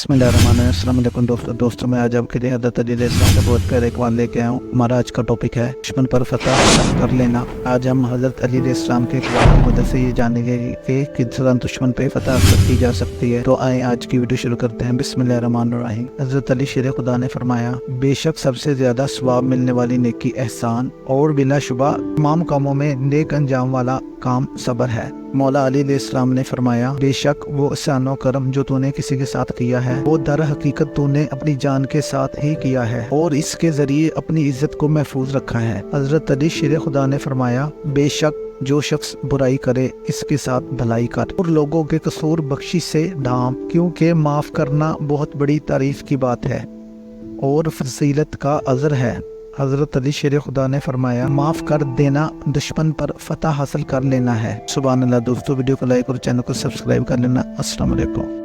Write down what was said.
बिस्मिल्लाहिर्रहमानिर्रहीम। अस्सलाम वालेकुम दोस्तों मैं आज आपके लिए हज़रत अली अलैहिस्सलाम से बहुत प्यारे इकबाल लेके आया हूँ। हमारा आज का टॉपिक है दुश्मन पर फतह हासिल कर लेना। आज हम हज़रत अली अलैहिस्सलाम के इकबाल की मदद से ये जानेंगे कि किस तरह दुश्मन पे फतह हासिल की जा सकती है। तो आए आज की वीडियो शुरू करते हैं। बिस्मिल्लाहिर्रहमानिर्रहीम। हज़रत अली शेर खुदा ने फरमाया, बेशक सबसे ज्यादा सवाब मिलने वाली नेकी एहसान और बिलाशुबा तमाम कामों में नेक अंजाम वाला काम सब्र है। मौला अली अलैहिस्सलाम ने फरमाया, बेशक वो एहसान और करम जो तूने किसी के साथ किया है वो दर हकीकत तूने अपनी जान के साथ ही किया है और इसके जरिए अपनी इज्जत को महफूज रखा है। हजरत अली शेर खुदा ने फरमाया, बेशक जो शख्स बुराई करे इसके साथ भलाई कर और लोगों के कसूर बख्शिश से ढांप, क्योंकि माफ करना बहुत बड़ी तारीफ की बात है और फजीलत का अजर है। हजरत अली शेर खुदा ने फरमाया, माफ कर देना दुश्मन पर फतह हासिल कर लेना है। सुभान अल्लाह। दोस्तों वीडियो को लाइक और चैनल को सब्सक्राइब कर लेना। अस्सलाम वालेकुम।